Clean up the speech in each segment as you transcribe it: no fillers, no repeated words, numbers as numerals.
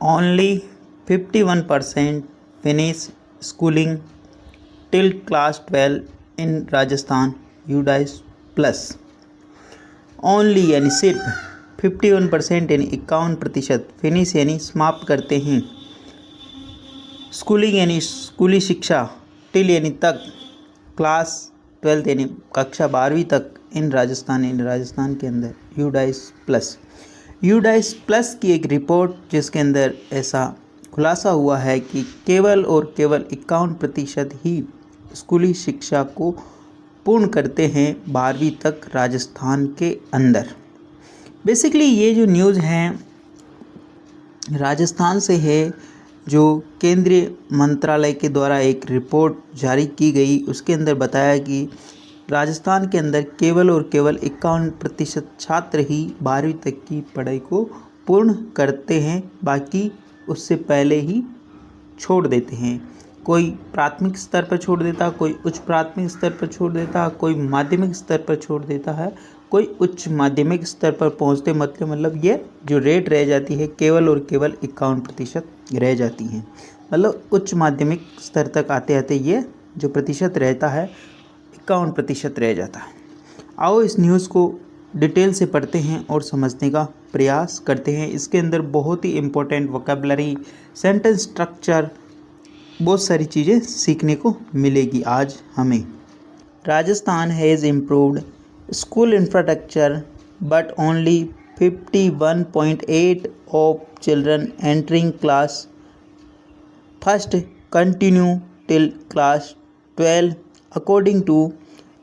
Only 51% finish schooling till class 12 in Rajasthan UDAIS plus। Only यानी सिर्फ 51% यानी 51% finish यानी समाप्त करते हैं स्कूलिंग यानी स्कूली शिक्षा टिल यानी तक क्लास 12 यानी कक्षा 12वीं तक इन राजस्थान के अंदर यूडाइस प्लस की एक रिपोर्ट जिसके अंदर ऐसा खुलासा हुआ है कि केवल और केवल 51% ही स्कूली शिक्षा को पूर्ण करते हैं 12वीं तक राजस्थान के अंदर। बेसिकली ये जो न्यूज़ हैं राजस्थान से है, जो केंद्रीय मंत्रालय के द्वारा एक रिपोर्ट जारी की गई, उसके अंदर बताया कि राजस्थान के अंदर केवल और केवल 51% छात्र ही 12वीं तक की पढ़ाई को पूर्ण करते हैं, बाकी उससे पहले ही छोड़ देते हैं। कोई प्राथमिक स्तर पर छोड़ देता, कोई उच्च प्राथमिक स्तर पर छोड़ देता, कोई माध्यमिक स्तर पर छोड़ देता है, कोई उच्च माध्यमिक स्तर पर पहुंचते मतलब ये जो रेट रह जाती है केवल और केवल 51% रह जाती हैं। मतलब उच्च माध्यमिक स्तर तक आते आते ये जो प्रतिशत रहता है 51% रह जाता है। आओ इस न्यूज़ को डिटेल से पढ़ते हैं और समझने का प्रयास करते हैं। इसके अंदर बहुत ही इम्पोर्टेंट वोकैबुलरी, सेंटेंस स्ट्रक्चर, बहुत सारी चीज़ें सीखने को मिलेगी आज हमें। Rajasthan has improved school infrastructure but only 51.8 of children entering class first continue till class 12 according to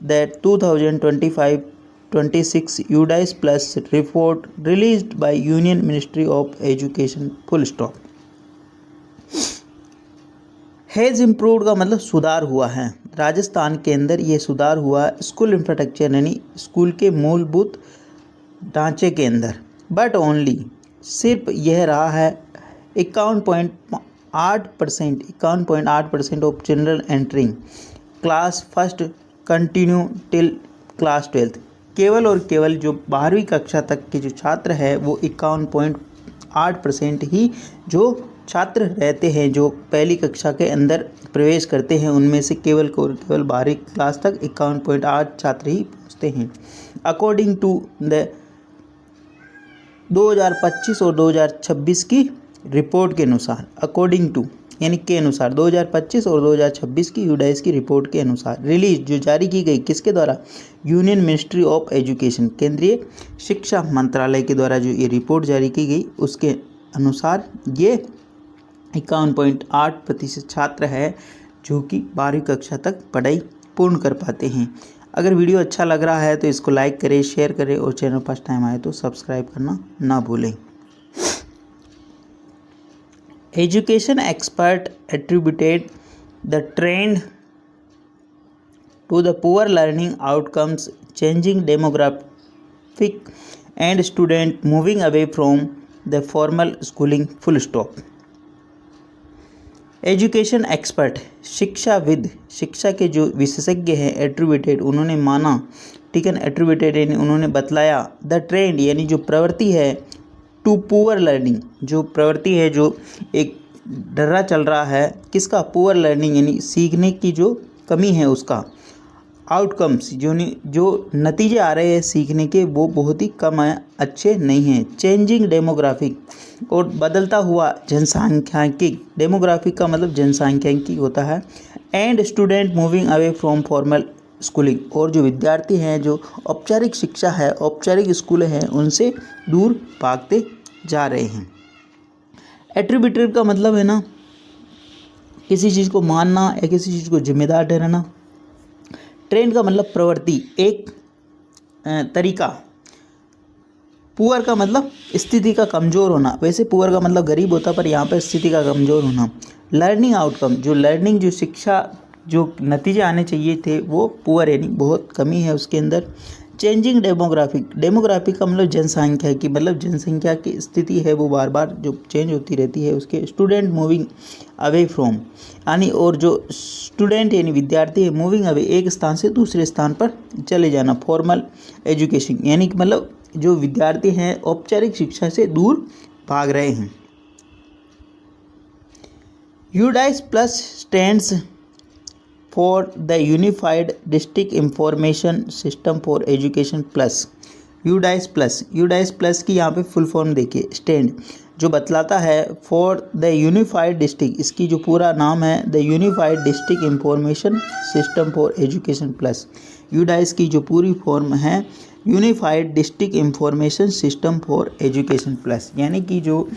the 2025-26 UDAIS Plus report released by Union Ministry of Education full stop। Has improved का मतलब सुधार हुआ है। राजस्थान के अंदर ये सुधार हुआ है स्कूल इंफ्रास्ट्रक्चर यानी स्कूल के मूलभूत ढांचे के अंदर, बट ओनली सिर्फ यह रहा है 51.8% of children entering class first continue till class 12। केवल और केवल जो 12वीं कक्षा तक के जो छात्र है वो 51.8% ही जो छात्र रहते हैं जो पहली कक्षा के अंदर प्रवेश करते हैं, उनमें से केवल और केवल 12वीं क्लास तक 51.8 छात्र ही पहुँचते हैं। अकॉर्डिंग टू द 2025 और 2026 की रिपोर्ट के अनुसार, अकॉर्डिंग टू यानी के अनुसार 2025 और 2026 की यूडाइस की रिपोर्ट के अनुसार रिलीज जो जारी की गई, किसके द्वारा? यूनियन मिनिस्ट्री ऑफ एजुकेशन, केंद्रीय शिक्षा मंत्रालय के द्वारा जो ये रिपोर्ट जारी की गई उसके अनुसार ये 51.8% छात्र है जो कि 12वीं कक्षा तक पढ़ाई पूर्ण कर पाते हैं। अगर वीडियो अच्छा लग रहा है तो इसको लाइक करें, शेयर करें और चैनल फर्स्ट टाइम आए तो सब्सक्राइब करना ना भूलें। Education expert attributed the trend to the poor learning outcomes, changing demographic and student moving away from the formal schooling full stop। Education expert शिक्षाविद, शिक्षा के जो विशेषज्ञ हैं, एट्रीब्यूटेड उन्होंने माना, ठीक है ना, एट्रीब्यूटेड यानी उन्होंने बतलाया, द ट्रेंड यानी जो प्रवृत्ति है, टू पुअर लर्निंग जो प्रवृत्ति है, जो एक डर्रा चल रहा है, किसका? पुअर लर्निंग यानी सीखने की जो कमी है उसका, आउटकम्स जो नतीजे आ रहे हैं सीखने के वो बहुत ही कम है, अच्छे नहीं हैं। चेंजिंग डेमोग्राफिक और बदलता हुआ जनसांख्यिकी, डेमोग्राफिक का मतलब जनसांख्यिकी होता है, and student moving away from formal schooling, और जो विद्यार्थी हैं जो औपचारिक शिक्षा है, औपचारिक स्कूल हैं, उनसे दूर भागते जा रहे हैं। एट्रीब्यूटेड का मतलब है ना किसी चीज़ को मानना या किसी चीज़ को जिम्मेदार ठहराना। ट्रेंड का मतलब प्रवृत्ति, एक तरीका। पुअर का मतलब स्थिति का कमज़ोर होना, वैसे पुअर का मतलब गरीब होता पर यहाँ पर स्थिति का कमज़ोर होना। लर्निंग आउटकम, जो लर्निंग जो शिक्षा जो नतीजे आने चाहिए थे वो पुअर यानी बहुत कमी है उसके अंदर। चेंजिंग डेमोग्राफिक, डेमोग्राफिक का मतलब जनसंख्या की, मतलब जनसंख्या की स्थिति है वो बार बार जो चेंज होती रहती है उसके। स्टूडेंट मूविंग अवे फ्रॉम यानी, और जो स्टूडेंट यानी विद्यार्थी है, मूविंग अवे एक स्थान से दूसरे स्थान पर चले जाना। फॉर्मल एजुकेशन यानी कि मतलब जो विद्यार्थी हैं औपचारिक शिक्षा से दूर भाग रहे हैं। UDICE Plus stands for the Unified District Information System for Education Plus। UDICE plus की यहाँ पे फुल फॉर्म देखिए, स्टैंड जो बतलाता है फॉर द यूनिफाइड डिस्ट्रिक्ट, इसकी जो पूरा नाम है the unified district information system for education plus. UDICE की जो पूरी फॉर्म है unified district information system for education plus, यानी कि जो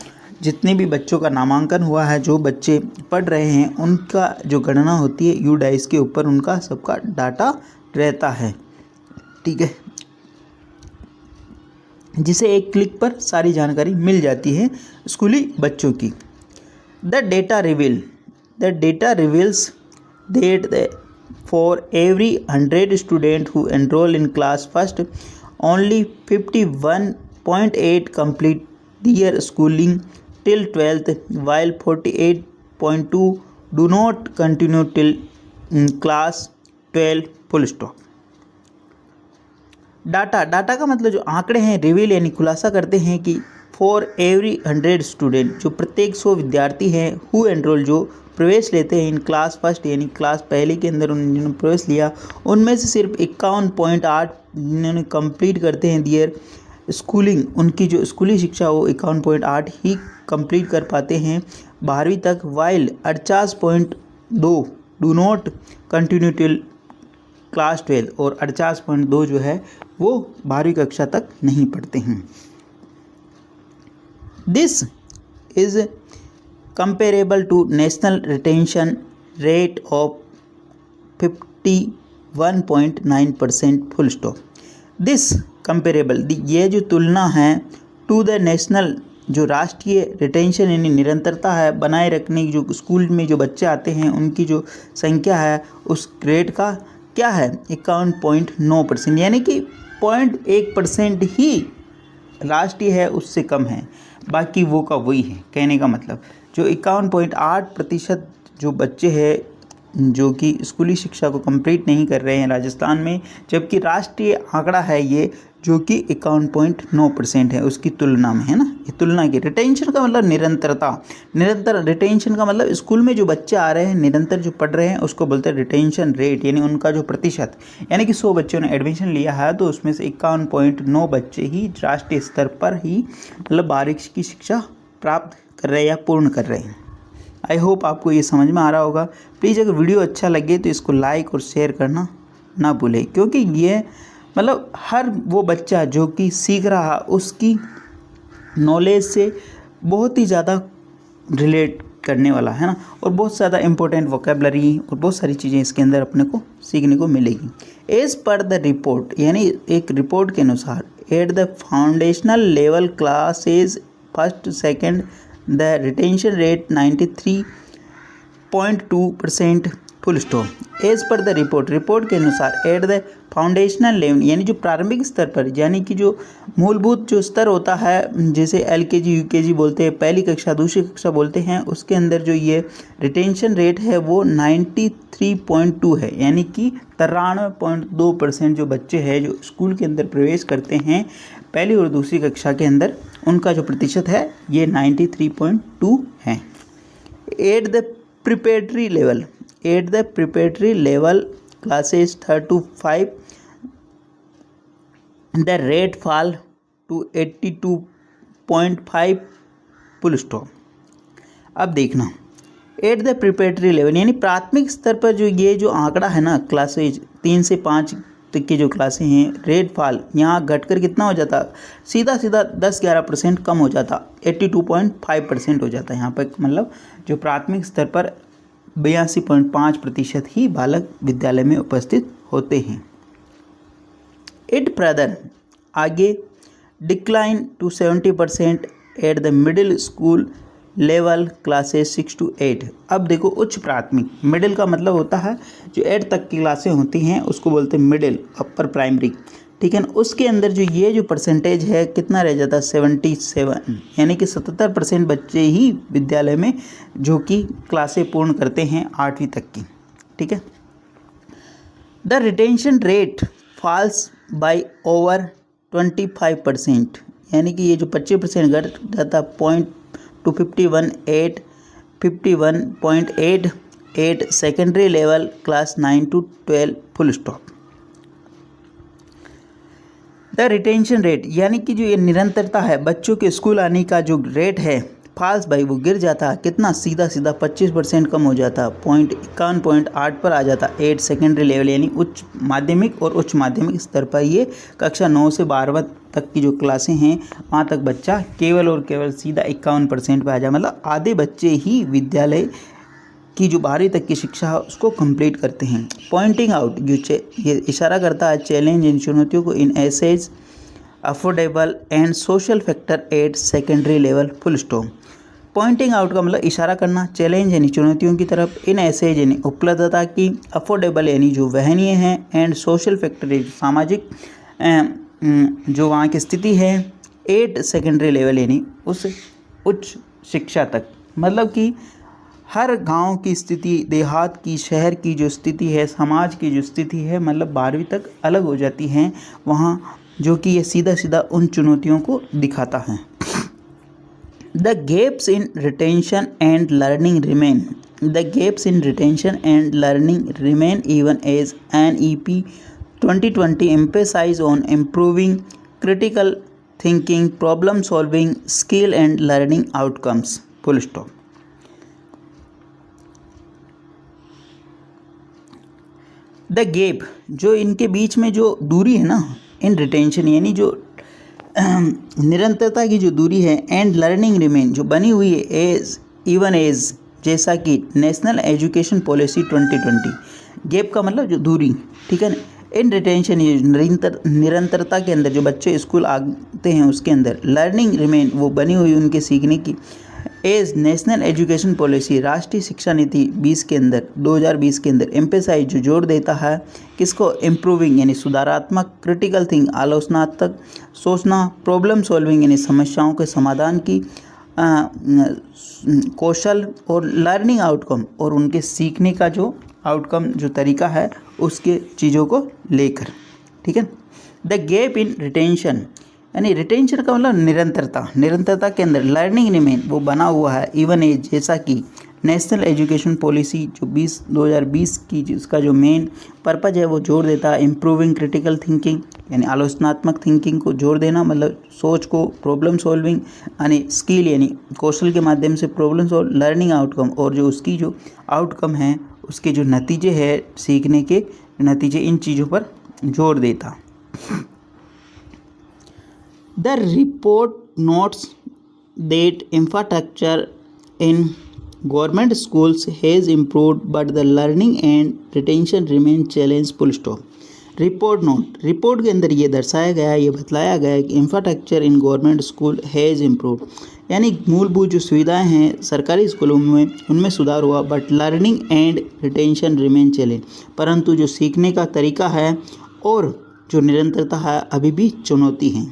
जितने भी बच्चों का नामांकन हुआ है, जो बच्चे पढ़ रहे हैं, उनका जो गणना होती है UDICE के ऊपर उनका सबका डाटा रहता है, ठीक है, जिसे एक क्लिक पर सारी जानकारी मिल जाती है स्कूली बच्चों की। The data reveals that for every 100 student who enrol in class first only 51.8 complete their schooling till 12th while 48.2 do not continue till class 12 full stop. Data का मतलब जो आंकड़े हैं रिवील यानी खुलासा करते हैं कि फॉर एवरी 100 स्टूडेंट, जो प्रत्येक 100 विद्यार्थी हैं, हु एनरोल जो प्रवेश लेते हैं इन क्लास फर्स्ट यानी क्लास पहले के अंदर उन्होंने प्रवेश लिया, उनमें से सिर्फ 51.8 जिन्होंने कंप्लीट करते हैं दियर स्कूलिंग, उनकी जो स्कूली शिक्षा वो 51.8 ही कंप्लीट कर पाते हैं 12वीं तक, while 48.2 do not continue till class 12, और 48.2 जो है वो 12वीं कक्षा तक नहीं पढ़ते हैं। This is comparable to national retention rate of 51.9% full stop. This comparable, ये जो तुलना है टू द नेशनल, जो राष्ट्रीय रिटेंशन यानी निरंतरता है बनाए रखने की, जो स्कूल में जो बच्चे आते हैं उनकी जो संख्या है उस रेट का क्या है 51.9%, यानी कि 0.1% ही राष्ट्रीय है, उससे कम है, बाकी वो का वही है। कहने का मतलब जो 51.8% जो बच्चे हैं जो कि स्कूली शिक्षा को कंप्लीट नहीं कर रहे हैं राजस्थान में, जबकि राष्ट्रीय आंकड़ा है ये जो कि 51.9% है उसकी तुलना में, है ना। ये तुलना की रिटेंशन का मतलब निरंतरता, निरंतर रिटेंशन का मतलब स्कूल में जो बच्चे आ रहे हैं निरंतर जो पढ़ रहे हैं उसको बोलते हैं रिटेंशन रेट, यानी उनका जो प्रतिशत, यानी कि 100 बच्चों ने एडमिशन लिया है तो उसमें से 51.9 बच्चे ही राष्ट्रीय स्तर पर ही मतलब 12वीं की शिक्षा प्राप्त कर रहे हैं या पूर्ण कर रहे हैं। आई होप आपको ये समझ में आ रहा होगा। प्लीज़ अगर वीडियो अच्छा लगे तो इसको लाइक और शेयर करना ना भूलें, क्योंकि ये मतलब हर वो बच्चा जो कि सीख रहा उसकी नॉलेज से बहुत ही ज़्यादा रिलेट करने वाला है ना, और बहुत ज़्यादा इम्पोर्टेंट वोकेबलरी और बहुत सारी चीज़ें इसके अंदर अपने को सीखने को मिलेगी। एज पर द रिपोर्ट, यानी एक रिपोर्ट के अनुसार at the foundational level classes first second the retention rate 93.2% full stop. As per the report के अनुसार एट द फाउंडेशनल लेवल, यानी जो प्रारंभिक स्तर पर, यानी कि जो मूलभूत जो स्तर होता है, जैसे LKG UKG बोलते हैं, पहली कक्षा दूसरी कक्षा बोलते हैं, उसके अंदर जो ये रिटेंशन रेट है वो 93.2 है, यानी कि 93.2% जो बच्चे हैं जो स्कूल के अंदर प्रवेश करते हैं पहली और दूसरी कक्षा के अंदर, उनका जो प्रतिशत है ये 93.2 है। At the preparatory level classes 3 to 5 the rate fall to 82.5 full stop. अब देखना एट द प्रिपरेटरी लेवल, यानी प्राथमिक स्तर पर जो ये जो आंकड़ा है ना, क्लासेज 3 से 5 तक की जो क्लासें हैं, रेट फॉल यहाँ घटकर कितना हो जाता, सीधा 10-11% कम हो जाता, 82.5% हो जाता है यहाँ पर। मतलब जो प्राथमिक स्तर पर 82.5% ही बालक विद्यालय में उपस्थित होते हैं। इट फर्दर आगे decline to 70% at the middle school level classes 6 to 8। अब देखो उच्च प्राथमिक, मिडिल का मतलब होता है जो 8 तक की क्लासें होती हैं उसको बोलते हैं मिडिल, अपर प्राइमरी, ठीक है ना। उसके अंदर जो ये जो परसेंटेज है कितना रह जाता है 77, यानी कि 77% बच्चे ही विद्यालय में जो कि क्लासें पूर्ण करते हैं 8वीं तक की, ठीक है। The retention rate falls by over 25%, यानी कि ये जो 25% घट जाता 0.2518 51.88 secondary level class 9 to 12 full stop. The retention rate यानी कि जो ये निरंतरता है, बच्चों के स्कूल आने का जो रेट है फाल्स बाई वो गिर जाता, कितना सीधा 25% कम हो जाता, 51.8 पर आ जाता 8 सेकेंडरी लेवल यानी उच्च माध्यमिक और उच्च माध्यमिक स्तर पर। ये कक्षा 9 से 12 तक की जो क्लासें हैं वहाँ तक बच्चा केवल और केवल सीधा 51% पर आ जाए, मतलब आधे बच्चे ही विद्यालय की जो 12वीं तक की शिक्षा है उसको कंप्लीट करते हैं। पॉइंटिंग आउट ये इशारा करता है चैलेंज इन चुनौतियों को इन essays affordable and social factor at secondary level full stop. Pointing out का मतलब इशारा करना, चैलेंज यानी चुनौतियों की तरफ, इन एसेज यानी उपलब्धता की, अफोर्डेबल यानी जो वहनीय है, एंड सोशल फैक्टर सामाजिक जो वहाँ की स्थिति है, 8 सेकेंडरी लेवल यानी उस उच्च शिक्षा तक, मतलब कि हर गांव की स्थिति, देहात की, शहर की जो स्थिति है, समाज की जो स्थिति है, मतलब 12वीं तक अलग हो जाती हैं वहाँ, जो कि ये सीधा सीधा उन चुनौतियों को दिखाता है। The gaps in retention and learning remain even as NEP 2020 emphasize on improving critical thinking, problem solving skill and learning outcomes full stop। The gap जो इनके बीच में जो दूरी है ना, इन रिटेंशन यानी जो निरंतरता की जो दूरी है, एंड लर्निंग रिमेन जो बनी हुई है एज इवन एज, जैसा कि नेशनल एजुकेशन पॉलिसी 2020। गैप का मतलब जो दूरी, ठीक है ना। इन रिटेंशन ये निरंतरता के अंदर जो बच्चे स्कूल आते हैं उसके अंदर, लर्निंग रिमेन वो बनी हुई उनके सीखने की, एज नेशनल एजुकेशन पॉलिसी राष्ट्रीय शिक्षा नीति 2020 के अंदर एम्फेसाइज जो जोर देता है किसको, इम्प्रूविंग यानी सुधारात्मक, क्रिटिकल थिंक आलोचनात्मक सोचना, प्रॉब्लम सॉल्विंग यानी समस्याओं के समाधान की कौशल, और लर्निंग आउटकम और उनके सीखने का जो आउटकम जो तरीका है उसके चीज़ों को लेकर, ठीक है। द गैप इन रिटेंशन यानी रिटेंशन का मतलब निरंतरता के अंदर लर्निंग रिमेन वो बना हुआ है इवन एज, जैसा कि नेशनल एजुकेशन पॉलिसी जो 2020 की जिसका जो मेन पर्पज है वो जोर देता है इम्प्रूविंग क्रिटिकल थिंकिंग यानी आलोचनात्मक थिंकिंग को जोर देना, मतलब सोच को, प्रॉब्लम सॉल्विंग यानी स्किल यानी कौशल के माध्यम से प्रॉब्लम सॉल्व, लर्निंग आउटकम और जो उसकी जो आउटकम है उसके जो नतीजे है, सीखने के नतीजे, इन चीज़ों पर जोर देता। The report notes that infrastructure in government schools has improved but the learning and retention remain challenge full stop। Report के अंदर ये दर्शाया गया है, ये बतलाया गया है कि infrastructure in government school has improve यानी मूलभूत जो सुविधाएं हैं सरकारी स्कूलों में उनमें सुधार हुआ, but learning and retention remain challenge, परंतु जो सीखने का तरीका है और जो निरंतरता है अभी भी चुनौती है।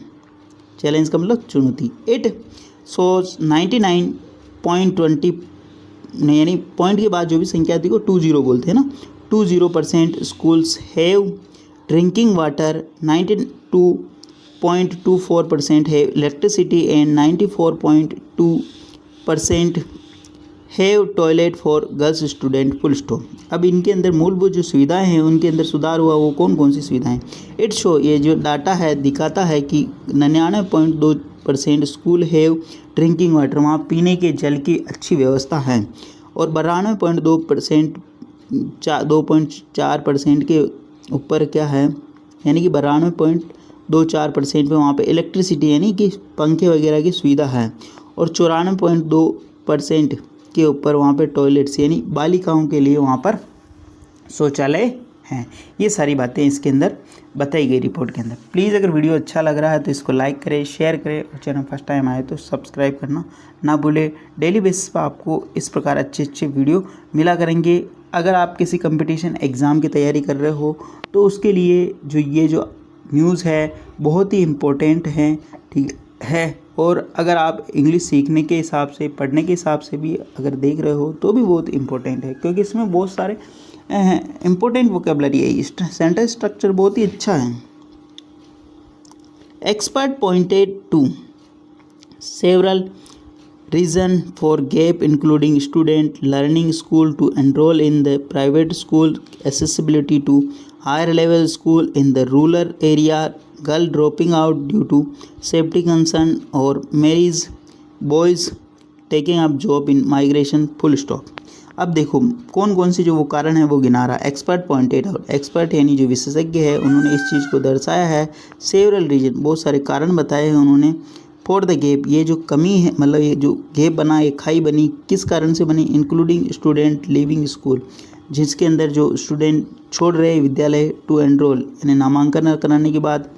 चैलेंज का मतलब चुनौती। इट सोज 99.20 यानी पॉइंट के बाद जो भी संख्या थी को 20 बोलते हैं ना, 20% स्कूल्स हैव ड्रिंकिंग वाटर, 92.24% है electricity and 94.2% have toilet for girls student full stop. अब इनके अंदर मूलभूत जो सुविधाएं हैं उनके अंदर सुधार हुआ, वो कौन कौन सी सुविधाएं। इट शो ये जो डाटा है दिखाता है कि 99.2% स्कूल हैव ड्रिंकिंग वाटर, वहाँ पीने के जल की अच्छी व्यवस्था है, और 92.2% 2.4% के ऊपर क्या है, यानी कि 92.24% पे वहाँ पे इलेक्ट्रिसिटी यानी कि पंखे वगैरह की सुविधा है, और 94.2% के ऊपर वहाँ पे टॉयलेट्स यानी बालिकाओं के लिए वहाँ पर शौचालय हैं। ये सारी बातें इसके अंदर बताई गई रिपोर्ट के अंदर। प्लीज़ अगर वीडियो अच्छा लग रहा है तो इसको लाइक करें, शेयर करें, और चैनल फर्स्ट टाइम आए तो सब्सक्राइब करना ना भूलें। डेली बेसिस पर आपको इस प्रकार अच्छे वीडियो मिला करेंगे। अगर आप किसी कंपटीशन एग्ज़ाम की तैयारी कर रहे हो तो उसके लिए जो ये जो न्यूज़ है बहुत ही इम्पोर्टेंट है, ठीक है। और अगर आप इंग्लिश सीखने के हिसाब से, पढ़ने के हिसाब से भी अगर देख रहे हो तो भी बहुत इम्पोर्टेंट है, क्योंकि इसमें बहुत सारे इम्पोर्टेंट वोकेबलरी है, सेंटेंस स्ट्रक्चर बहुत ही अच्छा है। Expert pointed to several reason for gap including student learning school to enroll in the private school, accessibility to higher level school in the rural area, girl dropping out due to safety concern or marriage, boys taking up job in migration, full stop। अब देखो कौन कौन से जो वो कारण है वो गिना रहा है। एक्सपर्ट पॉइंटेड आउट, एक्सपर्ट यानी जो विशेषज्ञ है उन्होंने इस चीज़ को दर्शाया है। सेवरल रीजन, बहुत सारे कारण बताए हैं उन्होंने। फॉर द गैप, ये जो कमी है मतलब ये जो गैप बना, ये खाई बनी, किस कारण से बनी? इंक्लूडिंग स्टूडेंट लिविंग स्कूल, जिसके अंदर जो स्टूडेंट छोड़ रहे विद्यालय, टू एनरोल यानी नामांकन कराने के बाद,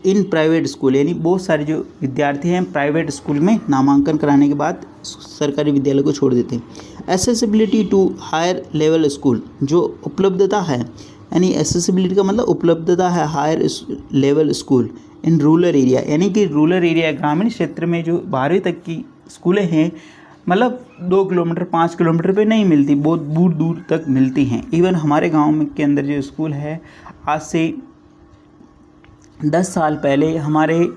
इन प्राइवेट स्कूल यानी बहुत सारे जो विद्यार्थी हैं प्राइवेट स्कूल में नामांकन कराने के बाद सरकारी विद्यालय को छोड़ देते हैं। Accessibility to higher level school, जो उपलब्धता है यानी एसेसिबिलिटी का मतलब उपलब्धता है higher level school in rural area, यानी कि रूरल एरिया ग्रामीण क्षेत्र में जो 12वीं तक की स्कूलें हैं मतलब 2 किलोमीटर 5 किलोमीटर पे नहीं मिलती, बहुत दूर दूर तक मिलती हैं। इवन हमारे गांव में के अंदर जो स्कूल है आज से 10 साल पहले हमारे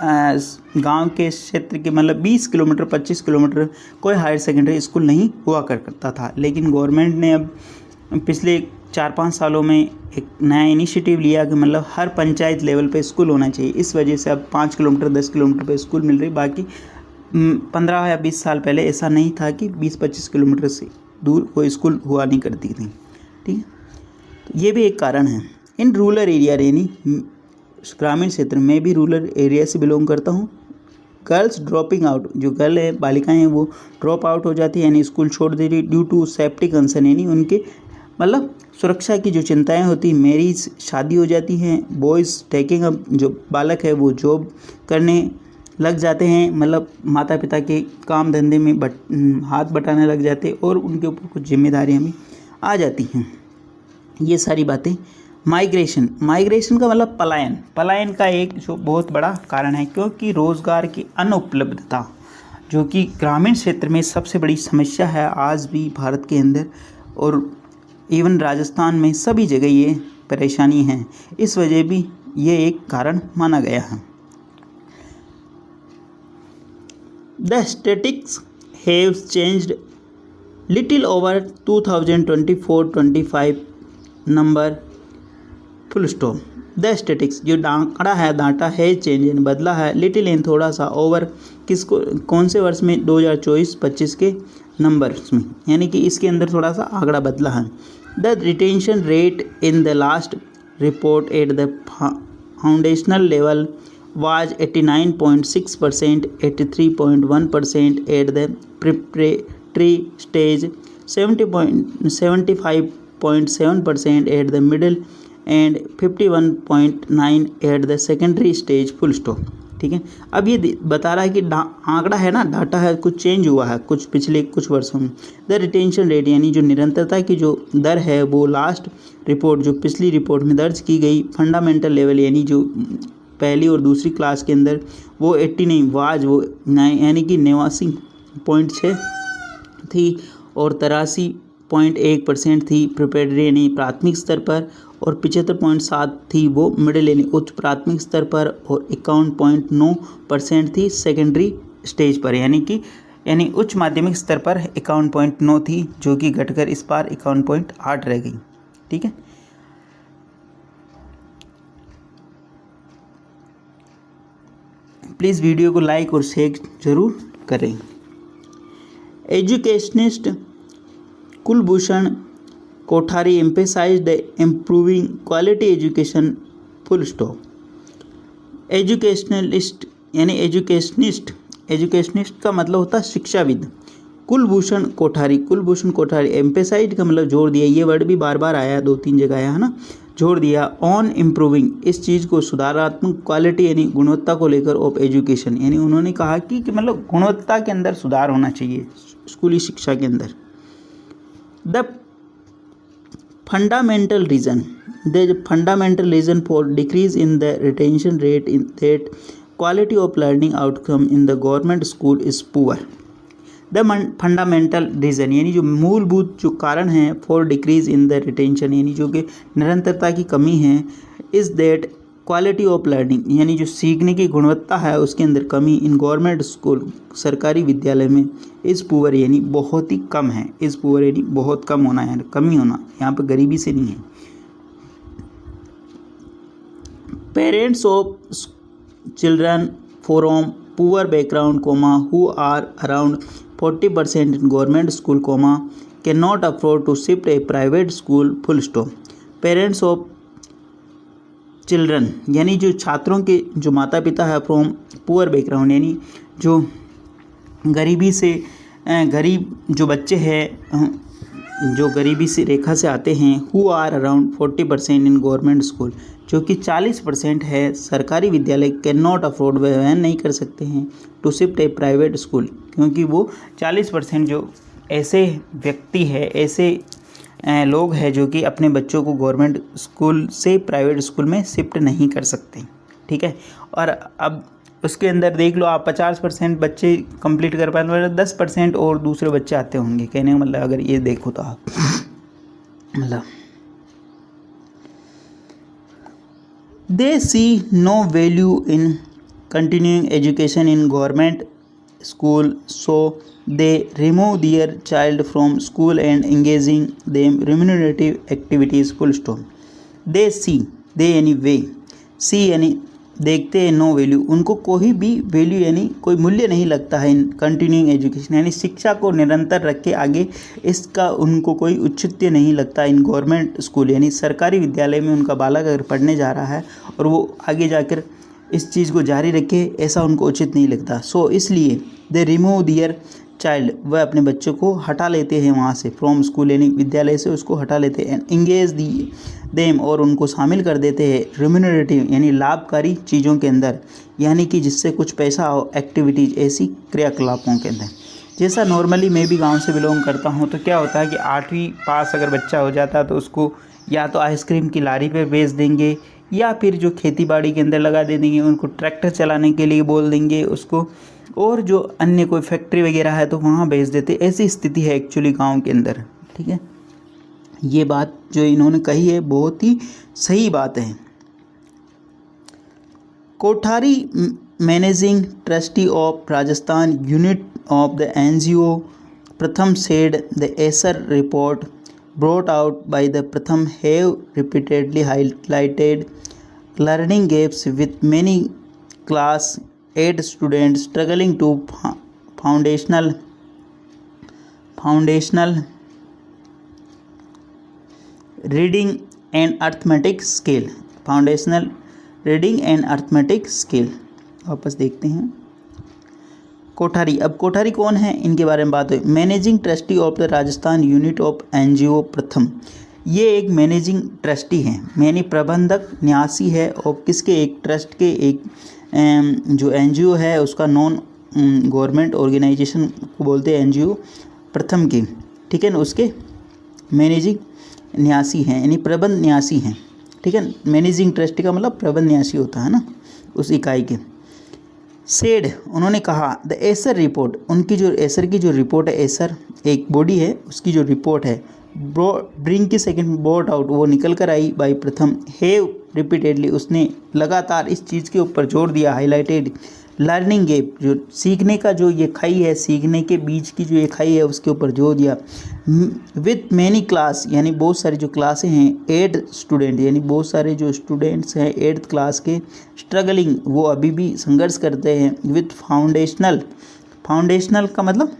गांव के क्षेत्र के मतलब 20 किलोमीटर 25 किलोमीटर कोई हायर सेकेंडरी स्कूल नहीं हुआ करता था, लेकिन गवर्नमेंट ने अब पिछले 4-5 सालों में एक नया इनिशिएटिव लिया कि मतलब हर पंचायत लेवल पे स्कूल होना चाहिए। इस वजह से अब 5 किलोमीटर 10 किलोमीटर पे स्कूल मिल रही। बाकी 15 या 20 साल पहले ऐसा नहीं था कि 20-25 किलोमीटर से दूर कोई स्कूल हुआ नहीं करती थी। ठीक है, तो ये भी एक कारण है। इन रूरल एरिया यानी ग्रामीण क्षेत्र में भी रूरल एरिया से बिलोंग करता हूँ। गर्ल्स ड्रॉपिंग आउट, जो गर्ल है बालिकाएं हैं वो ड्रॉप आउट हो जाती है यानी स्कूल छोड़ दे रही ड्यू टू सेफ्टी कंसर्न, यानी उनके मतलब सुरक्षा की जो चिंताएं होती, मैरिज शादी हो जाती हैं। बॉयज़ टेकिंग अप, जो बालक है वो जॉब करने लग जाते हैं, मतलब माता पिता के काम धंधे में हाथ बटाने लग जाते और उनके ऊपर कुछ जिम्मेदारियां भी आ जाती हैं। ये सारी बातें। माइग्रेशन, माइग्रेशन का मतलब पलायन, पलायन का एक जो बहुत बड़ा कारण है, क्योंकि रोज़गार की अनुपलब्धता जो कि ग्रामीण क्षेत्र में सबसे बड़ी समस्या है आज भी भारत के अंदर, और इवन राजस्थान में सभी जगह ये परेशानी है। इस वजह भी ये एक कारण माना गया है। The statistics have changed little over 2024-25 number, full stop. The statics, जो आंकड़ा है डाटा है चेंज बदला है, लिटिल इन थोड़ा सा, ओवर किसको कौन से वर्ष में? 2024-25 के नंबर्स में, यानी कि इसके अंदर थोड़ा सा आंकड़ा बदला है। The retention rate in the last report eight the foundational level was 89.6%, 83.1% at the preparatory stage, 75.7% at the middle and 51.9% at the secondary stage, full stop। ठीक है, अब ये बता रहा है कि आंकड़ा है ना, डाटा है, कुछ चेंज हुआ है कुछ पिछले कुछ वर्षों में। द रिटेंशन रेट यानी जो निरंतरता की जो दर है वो लास्ट रिपोर्ट, जो पिछली रिपोर्ट में दर्ज की गई फंडामेंटल लेवल यानी जो पहली और दूसरी क्लास के अंदर वो 89 वाज वो यानी कि 89.6 थी और 83.1% थी प्रिपरेटरी यानी प्राथमिक स्तर पर, और 75.7 थी वो मिडिल यानी उच्च प्राथमिक स्तर पर, और 51.9% थी सेकेंडरी स्टेज पर यानी उच्च माध्यमिक स्तर पर 51.9 थी, जो कि घटकर इस बार 51.8 रह गई। ठीक है, प्लीज़ वीडियो को लाइक और शेयर जरूर करें। Educationist Kulbhushan Kothari emphasised improving quality education, full stop. Educationalist यानी एजुकेशनिस्ट का मतलब होता है शिक्षाविद। कुलभूषण कोठारी एम्फेसाइड का मतलब जोर दिया, ये वर्ड भी बार बार आया, 2-3 जगह आया है ना, जोर दिया ऑन इम्प्रूविंग, इस चीज़ को सुधारात्मक, क्वालिटी यानी गुणवत्ता को लेकर, ऑफ एजुकेशन यानी उन्होंने कहा कि मतलब गुणवत्ता के अंदर सुधार होना चाहिए स्कूली शिक्षा के अंदर। The fundamental reason for decrease in the retention rate in that quality of learning outcome in the government school is poor. The fundamental reason यानी जो मूलभूत जो कारण हैं for decrease in the retention यानी जो कि निरंतरता की कमी है, is that quality of learning यानी जो सीखने की गुणवत्ता है उसके अंदर कमी इन गवर्नमेंट स्कूल सरकारी विद्यालय में इज़ पुअर यानी बहुत ही कम है। इज़ पुअर यानी बहुत कम होना है, कमी होना, यहाँ पर गरीबी से नहीं है। Parents of children from poor background comma who are around 40% in government school comma can not afford to shift a private school full stop. Parents of children यानी जो छात्रों के जो माता पिता है फ्रॉम पुअर बैकग्राउंड यानी जो गरीबी से गरीब जो बच्चे हैं जो गरीबी से रेखा से आते हैं who are around 40% in government school जो कि 40% है सरकारी विद्यालय कैन नॉट अफोर्ड वह नहीं कर सकते हैं to shift a private school क्योंकि वो 40% जो ऐसे व्यक्ति है ऐसे लोग हैं जो कि अपने बच्चों को गवर्नमेंट स्कूल से प्राइवेट स्कूल में शिफ्ट नहीं कर सकते। ठीक है, और अब उसके अंदर देख लो आप 50% बच्चे कंप्लीट कर पाए, मतलब 10% और दूसरे बच्चे आते होंगे। कहने का मतलब अगर ये देखो तो आप मतलब they see no value in continuing education in government school, so they remove their child from school and engaging them remunerative activities full stop। they see they यानी वे see यानी देखते हैं नो वैल्यू उनको कोई भी वैल्यू यानी कोई मूल्य नहीं लगता है इन कंटिन्यूइंग एजुकेशन यानी शिक्षा को निरंतर रख के आगे इसका उनको कोई औचित्य नहीं लगता इन गवर्नमेंट स्कूल यानी सरकारी विद्यालय में उनका बालक अगर पढ़ने जा रहा है और वो आगे जाकर इस चीज़ को जारी रखे ऐसा उनको उचित नहीं लगता। सो इसलिए दे रिमूव दियर चाइल्ड वह अपने बच्चों को हटा लेते हैं वहाँ से फ्रॉम स्कूल यानी विद्यालय से उसको हटा लेते हैं एंड इंगेज दी देम और उनको शामिल कर देते हैं रिम्यूनरेटिव यानी लाभकारी चीज़ों के अंदर यानी कि जिससे कुछ पैसा हो एक्टिविटीज़ ऐसी क्रियाकलापों के अंदर। जैसा नॉर्मली मैं भी गाँव से बिलोंग करता हूँ तो क्या होता है कि 8वीं पास अगर बच्चा हो जाता है तो उसको या तो आइसक्रीम की लारी पे बेच देंगे या फिर जो खेती बाड़ी के अंदर लगा दे देंगे, उनको ट्रैक्टर चलाने के लिए बोल देंगे उसको, और जो अन्य कोई फैक्ट्री वगैरह है तो वहाँ भेज देते। ऐसी स्थिति है एक्चुअली गांव के अंदर। ठीक है, ये बात जो इन्होंने कही है बहुत ही सही बात है। Kothari managing trustee of Rajasthan unit of the NGO प्रथम said the ESSER report brought out by the Pratham have repeatedly highlighted learning gaps with many class 8 students struggling to foundational reading and arithmetic skill। Foundational reading and arithmetic skill वापस देखते हैं। कोठारी, अब कोठारी कौन है इनके बारे में बात हुई। Managing trustee of the Rajasthan unit of NGO प्रथम, ये एक मैनेजिंग ट्रस्टी हैं यानी प्रबंधक न्यासी है और किसके एक ट्रस्ट के एक जो NGO है उसका नॉन गवर्नमेंट ऑर्गेनाइजेशन को बोलते हैं NGO प्रथम के। ठीक है ना, उसके मैनेजिंग न्यासी हैं यानी प्रबंध न्यासी हैं। ठीक है, मैनेजिंग ट्रस्टी का मतलब प्रबंध न्यासी होता है ना उस इकाई के। सेड उन्होंने कहा द एसर रिपोर्ट, उनकी जो एसर की जो रिपोर्ट है, एसर एक बॉडी है उसकी जो रिपोर्ट है ब्रिंग की सेकंड बोर्ड आउट वो निकल कर आई बाई प्रथम हैव रिपीटेडली, उसने लगातार इस चीज़ के ऊपर जोर दिया, हाईलाइटेड लर्निंग गैप जो सीखने का जो ये खाई है, सीखने के बीच की जो ये खाई है उसके ऊपर जोर दिया। विथ मैनी क्लास यानी बहुत सारी जो क्लासें हैं 8 स्टूडेंट यानी बहुत सारे जो स्टूडेंट्स हैं 8th क्लास के स्ट्रगलिंग वो अभी भी संघर्ष करते हैं। विथ फाउंडेशनल का मतलब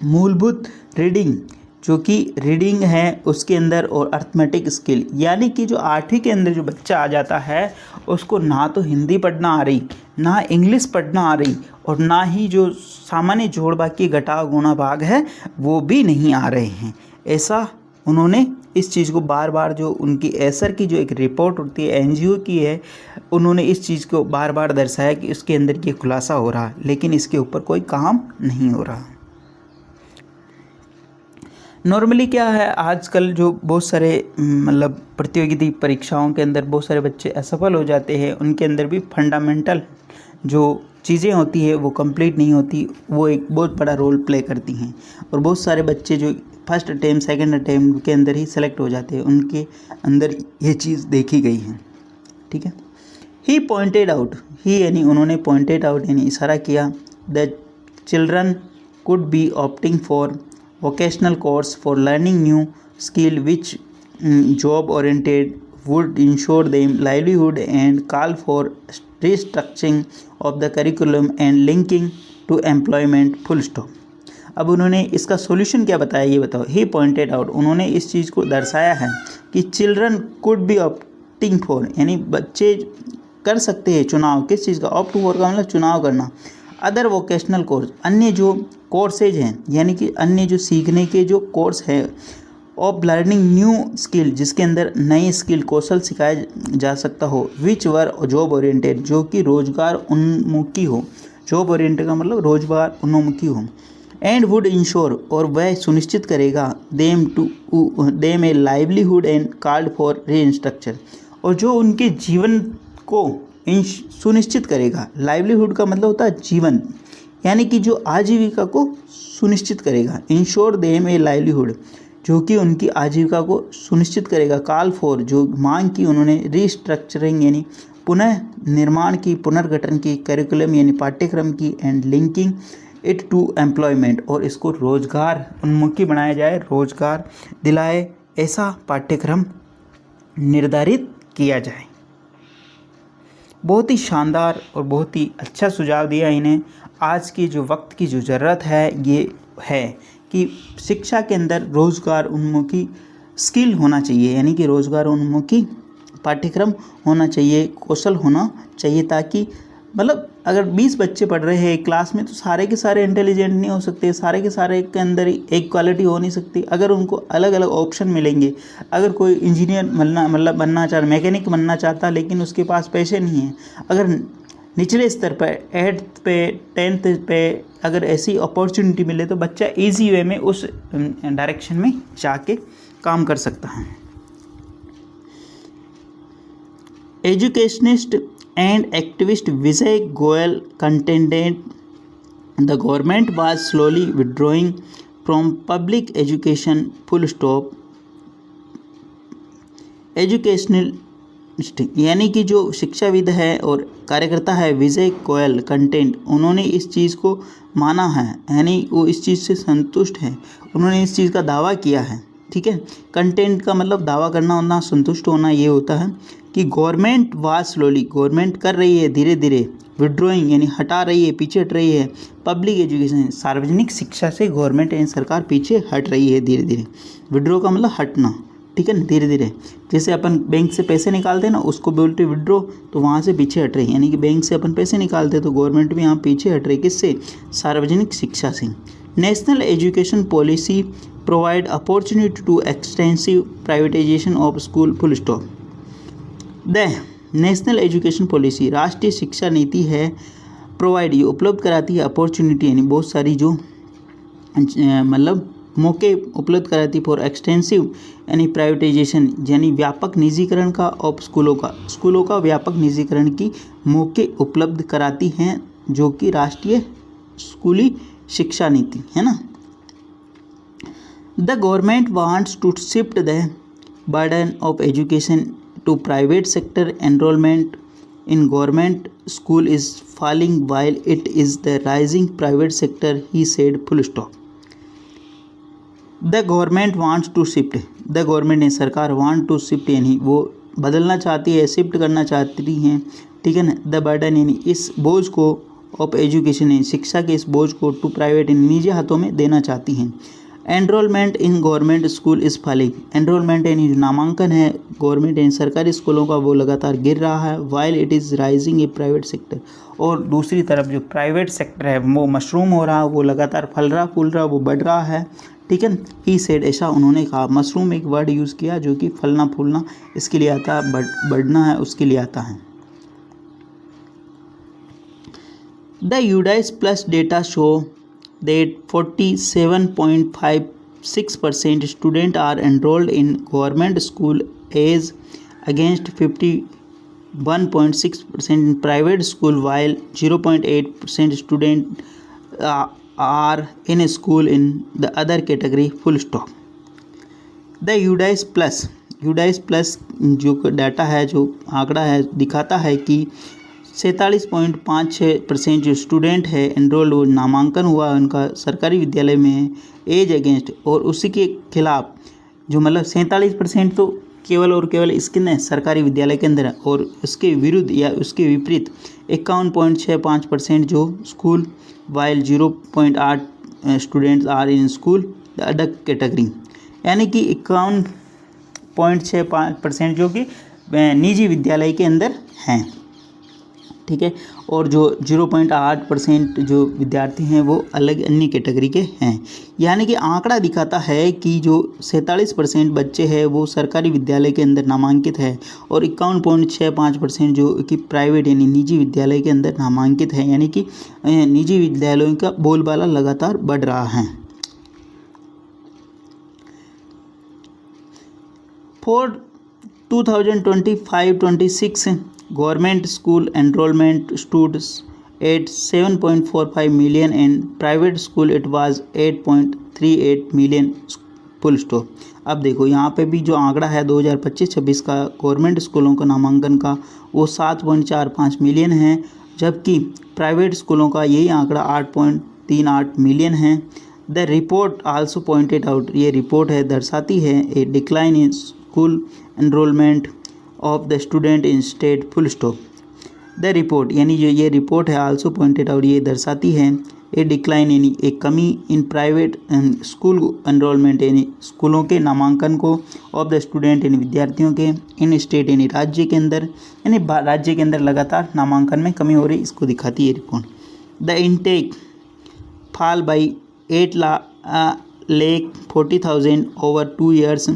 मूलभूत रीडिंग जो कि रीडिंग है उसके अंदर और अर्थमेटिक स्किल यानी कि जो 8वीं के अंदर जो बच्चा आ जाता है उसको ना तो हिंदी पढ़ना आ रही, ना इंग्लिश पढ़ना आ रही और ना ही जो सामान्य जोड़ बाकी घटाव गुणा भाग है वो भी नहीं आ रहे हैं। ऐसा उन्होंने इस चीज़ को बार बार जो उनकी एसर की जो एक रिपोर्ट होती है NGO की है, उन्होंने इस चीज़ को बार बार दर्शाया कि उसके अंदर ये खुलासा हो रहा लेकिन इसके ऊपर कोई काम नहीं हो रहा। नॉर्मली क्या है आजकल जो बहुत सारे मतलब प्रतियोगिता परीक्षाओं के अंदर बहुत सारे बच्चे असफल हो जाते हैं, उनके अंदर भी फंडामेंटल जो चीज़ें होती है वो कंप्लीट नहीं होती, वो एक बहुत बड़ा रोल प्ले करती हैं और बहुत सारे बच्चे जो फर्स्ट अटैम्प्ट सेकंड अटैम्प्ट के अंदर ही सेलेक्ट हो जाते हैं, उनके अंदर ये चीज़ देखी गई है। ठीक है, ही पॉइंटेड आउट, ही यानी उन्होंने पॉइंटेड आउट यानी इशारा किया, the children could be opting for vocational course for learning new skill which job oriented would ensure their livelihood and call for restructuring of the curriculum and linking to employment full stop। अब उन्होंने इसका solution क्या बताया ये बताओ। ही pointed out, उन्होंने इस चीज़ को दर्शाया है कि children could be opting for यानी बच्चे कर सकते हैं चुनाव, किस चीज़ का, ऑप्ट फॉर का मतलब चुनाव करना, अदर वोकेशनल कोर्स, अन्य जो कोर्सेज हैं यानी कि अन्य जो सीखने के जो कोर्स है, ऑफ लर्निंग न्यू स्किल जिसके अंदर नई स्किल कौशल सिखाया जा सकता हो, विच वर जॉब ओरिएंटेड जो कि रोजगार उन्मुखी हो, जॉब ओरिएंटेड का मतलब रोजगार उन्मुखी हो, एंड वुड इंश्योर और वह सुनिश्चित करेगा them a livelihood and called for restructure, और जो उनके जीवन को सुनिश्चित करेगा, लाइवलीहुड का मतलब होता है जीवन यानी कि जो आजीविका को सुनिश्चित करेगा, इंश्योर देम ए लाइवलीहुड जो कि उनकी आजीविका को सुनिश्चित करेगा, कॉल फॉर जो मांग की उन्होंने, रीस्ट्रक्चरिंग यानी पुनः निर्माण की, पुनर्गठन की, करिकुलम यानी पाठ्यक्रम की, and linking it to employment और इसको रोजगार उन्मुखी बनाया जाए, रोजगार दिलाए ऐसा पाठ्यक्रम निर्धारित किया जाए। बहुत ही शानदार और बहुत ही अच्छा सुझाव दिया इन्हें। आज की जो वक्त की जो ज़रूरत है ये है कि शिक्षा के अंदर रोज़गार उन्मुखी स्किल होना चाहिए यानी कि रोज़गार उन्मुखी पाठ्यक्रम होना चाहिए, कौशल होना चाहिए, ताकि मतलब अगर 20 बच्चे पढ़ रहे हैं एक क्लास में तो सारे के सारे इंटेलिजेंट नहीं हो सकते, सारे के सारे के अंदर एक क्वालिटी हो नहीं सकती। अगर उनको अलग अलग ऑप्शन मिलेंगे, अगर कोई इंजीनियर बनना चाह रहा, मैकेनिक बनना चाहता लेकिन उसके पास पैसे नहीं है, अगर निचले स्तर पर 8th पे 10th पे अगर ऐसी अपॉर्चुनिटी मिले तो बच्चा इजी वे में उस डायरेक्शन में जाके काम कर सकता है। Educationist and activist Vijay Goyal contended the government was slowly withdrawing from public education full stop। Educational यानी कि जो शिक्षाविद है और कार्यकर्ता है विजय गोयल कंटेंट, उन्होंने इस चीज़ को माना है यानी वो इस चीज़ से संतुष्ट हैं, उन्होंने इस चीज़ का दावा किया है। ठीक है, कंटेंट का मतलब दावा करना होना, संतुष्ट होना ये होता है कि गवर्नमेंट वाज स्लोली, गवर्नमेंट कर रही है धीरे धीरे, विड्रॉइंग यानी हटा रही है, पीछे हट रही है, पब्लिक एजुकेशन सार्वजनिक शिक्षा से गवर्नमेंट यानी सरकार पीछे हट रही है धीरे धीरे। विड्रॉ का मतलब हटना, ठीक है ना, धीरे धीरे। जैसे अपन बैंक से पैसे निकालते हैं ना, उसको बोलते विड्रॉ, तो वहाँ से पीछे हट रही यानी कि बैंक से अपन पैसे निकालते हैं तो गवर्नमेंट भी यहाँ पीछे हट रही, किससे, सार्वजनिक शिक्षा से। National education policy provide opportunity to extensive privatisation of school full stop. The national education policy राष्ट्रीय शिक्षा नीति है, प्रोवाइड ये उपलब्ध कराती है, अपॉर्चुनिटी यानी बहुत सारी जो मतलब मौके उपलब्ध कराती फॉर एक्सटेंसिव यानी प्राइवेटाइजेशन यानी व्यापक निजीकरण का, ऑफ स्कूलों का व्यापक निजीकरण की मौके उपलब्ध कराती हैं, जो कि राष्ट्रीय स्कूली शिक्षा नीति है ना। The government wants to shift the burden of education to private sector, enrolment in government school is falling while it is the rising private sector, he said, full stop. The government wants to shift, the government ने सरकार, want to shift यानी वो बदलना चाहती है, shift करना चाहती हैं, ठीक है ना। द बर्डन यानी इस बोझ को, ऑफ एजुकेशन यानी शिक्षा के इस बोझ को, टू प्राइवेट यानी निजी हाथों में देना चाहती हैं। Enrolment in government school is falling, enrolment यानी जो नामांकन है गवर्नमेंट यानी सरकारी स्कूलों का वो लगातार गिर रहा है, while it is rising A private sector, और दूसरी तरफ जो प्राइवेट सेक्टर है वो मशरूम हो रहा है, वो लगातार फल रहा फूल रहा, वो बढ़ रहा है, ठीक है। ही सेड ऐसा उन्होंने कहा, मशरूम एक वर्ड यूज़ किया जो कि फलना फूलना इसके लिए आता है, बढ़ना है उसके लिए आता है। The UDISE plus data show that 47.56% students are enrolled in government school as against 51.6% in private school, while 0.8% students are in a school in the other category, full stop। The UDIS plus UDISE plus जो data है, जो आंकड़ा है, दिखाता है कि 47.56% जो student है एनरोल्ड, वो नामांकन हुआ उनका सरकारी विद्यालय में है एज अगेंस्ट, और उसी के खिलाफ जो मतलब 47% तो केवल और केवल इसके ने सरकारी विद्यालय के अंदर है, और उसके विरुद्ध या उसके विपरीत 51.65% जो school, while 0.8 students are in school the other category, यानी कि 51.65% जो कि निजी विद्यालय के अंदर हैं, ठीक है, और जो 0.8% जो विद्यार्थी हैं वो अलग अन्य कैटेगरी के हैं। यानी कि आंकड़ा दिखाता है कि जो 47% बच्चे हैं वो सरकारी विद्यालय के अंदर नामांकित है, और 51.65% जो कि प्राइवेट यानी निजी विद्यालय के अंदर नामांकित है, यानी कि निजी विद्यालयों का बोलबाला लगातार बढ़ रहा है। For 2025-26 government school enrolment stood at 7.45 million and private school it was 8.38 million full stop. अब देखो यहाँ पे भी जो आंकड़ा है 2025-26 का गवर्नमेंट स्कूलों का नामांकन का वो 7.45 मिलियन है, जबकि प्राइवेट स्कूलों का यही आंकड़ा 8.38 मिलियन है। The report also pointed out, ये रिपोर्ट है दर्शाती है ए decline in school enrolment of the student in state full stop. The report यानी जो ये रिपोर्ट है आल्सो पॉइंटेड आउट, ये दर्शाती है ए डिक्लाइन यानी एक कमी इन प्राइवेट स्कूल एनरोलमेंट यानी स्कूलों के नामांकन को, ऑफ द स्टूडेंट यानी विद्यार्थियों के, इन स्टेट यानी राज्य के अंदर, यानी राज्य के अंदर लगातार नामांकन में कमी हो रही, इसको दिखाती है report. The intake fall by 8,40,000 over 2 years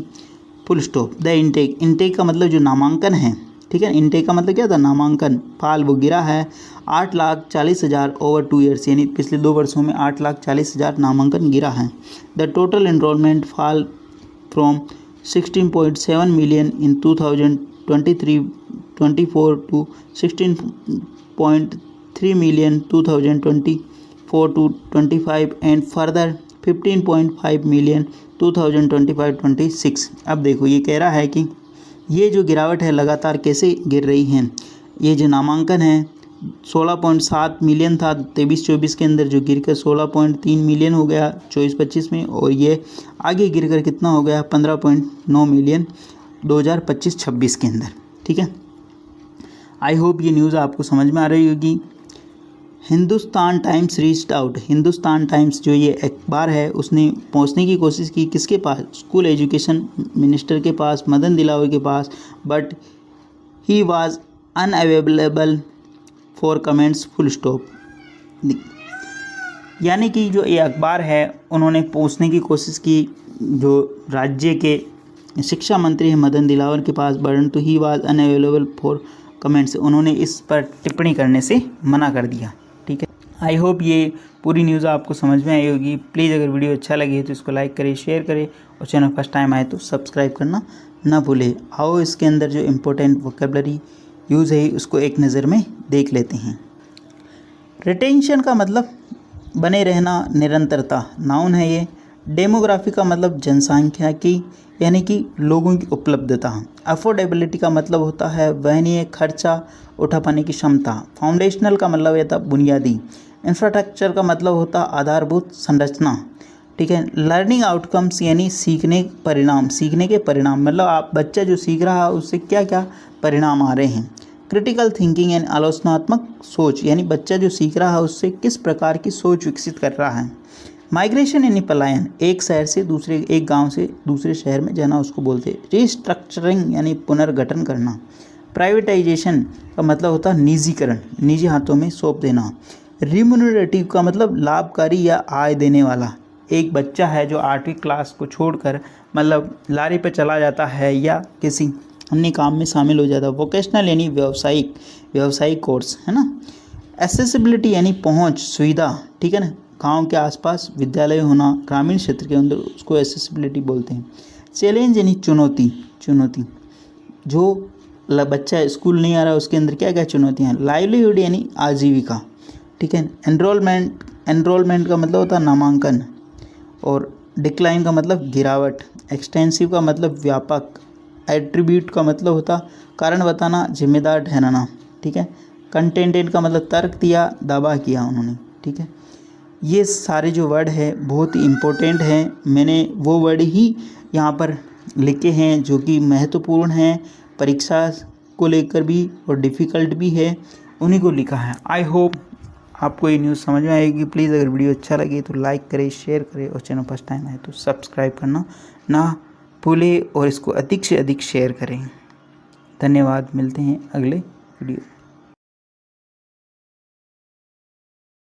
full stop. The intake का मतलब जो नामांकन है, ठीक है, इनटेक का मतलब क्या था, नामांकन, फाल वो गिरा है 8,40,000 ओवर 2 years, यानी पिछले 2 वर्षों में 8,40,000 नामांकन गिरा है। The total enrolment fall from 16.7 million in 2023-24 to 16.3 million 2024-25 and further 15.5 million 2025-26। अब देखो ये कह रहा है कि ये जो गिरावट है लगातार कैसे गिर रही है। ये जो नामांकन है 16.7 मिलियन था 23-24 के अंदर, जो गिर कर 16.3 मिलियन हो गया 24-25 में, और ये आगे गिर कर कितना हो गया 15.9 मिलियन 2025-26 के अंदर, ठीक है। आई होप ये न्यूज़ आपको समझ में आ रही होगी। Hindustan times reached out, Hindustan times जो ये अखबार है उसने पहुंचने की कोशिश की किसके पास, स्कूल एजुकेशन मिनिस्टर के पास, मदन दिलावर के पास, but he was unavailable for comments full stop. यानी कि जो ये अखबार है उन्होंने पहुंचने की कोशिश की जो राज्य के शिक्षा मंत्री है मदन दिलावर के पास, परंतु ही वाज अनअवेलेबल फॉर कमेंट्स, उन्होंने इस पर टिप्पणी करने से मना कर दिया, ठीक है। आई होप ये पूरी न्यूज़ आपको समझ में आई होगी। प्लीज़ अगर वीडियो अच्छा लगे तो इसको लाइक करें, शेयर करें, और चैनल फर्स्ट टाइम आए तो सब्सक्राइब करना ना भूलें। आओ इसके अंदर जो इम्पोर्टेंट वोकेबलरी यूज़ है उसको एक नज़र में देख लेते हैं। रिटेंशन का मतलब बने रहना, निरंतरता, नाउन है ये। डेमोग्राफी का मतलब जनसंख्या की यानी कि लोगों की उपलब्धता। अफोर्डेबिलिटी का मतलब होता है वहनीय खर्चा उठा पाने की क्षमता। फाउंडेशनल का मतलब होता है बुनियादी। इंफ्रास्ट्रक्चर का मतलब होता आधारभूत संरचना, ठीक है। लर्निंग आउटकम्स यानी सीखने परिणाम, सीखने के परिणाम मतलब आप बच्चा जो सीख रहा है उससे क्या क्या परिणाम आ रहे हैं। क्रिटिकल थिंकिंग यानी आलोचनात्मक सोच, यानी बच्चा जो सीख रहा है उससे किस प्रकार की सोच विकसित कर रहा है। माइग्रेशन यानी पलायन, एक शहर से दूसरे, एक गांव से दूसरे शहर में जाना उसको बोलते हैं। रिस्ट्रक्चरिंग यानी पुनर्गठन करना। प्राइवेटाइजेशन का मतलब होता है निजीकरण, निजी हाथों में सौंप देना। रिम्यूनरेटिव का मतलब लाभकारी या आय देने वाला। एक बच्चा है जो 8वीं क्लास को छोड़कर मतलब लारी पे चला जाता है या किसी अन्य काम में शामिल हो जाता है। वोकेशनल यानी व्यावसायिक कोर्स, है ना। एसेसिबिलिटी यानी पहुंच, सुविधा, ठीक है ना। गांव के आसपास विद्यालय होना, ग्रामीण क्षेत्र के अंदर उसको एसेसिबिलिटी बोलते हैं। चैलेंज यानी चुनौती, जो बच्चा स्कूल नहीं आ रहा उसके अंदर क्या क्या चुनौतियाँ हैं। लाइवलीहुड यानी आजीविका, ठीक है। एनरोलमेंट का मतलब होता है नामांकन, और डिक्लाइन का मतलब गिरावट। एक्सटेंसिव का मतलब व्यापक, एट्रीब्यूट का मतलब होता कारण बताना, जिम्मेदार ठहराना, ठीक है। कंटेंटेड का मतलब तर्क दिया, दावा किया उन्होंने, ठीक है। ये सारे जो वर्ड है बहुत ही इम्पोर्टेंट हैं। मैंने वो वर्ड ही यहाँ पर लिखे हैं जो कि महत्वपूर्ण हैं परीक्षा को लेकर भी और डिफ़िकल्ट भी है, उन्हीं को लिखा है। आई होप आपको ये न्यूज़ समझ में आएगी। प्लीज़ अगर वीडियो अच्छा लगे तो लाइक करें, शेयर करें और चैनल फर्स्ट टाइम आए तो सब्सक्राइब करना ना भूलें और इसको अधिक से अधिक शेयर करें। धन्यवाद, मिलते हैं अगले वीडियो।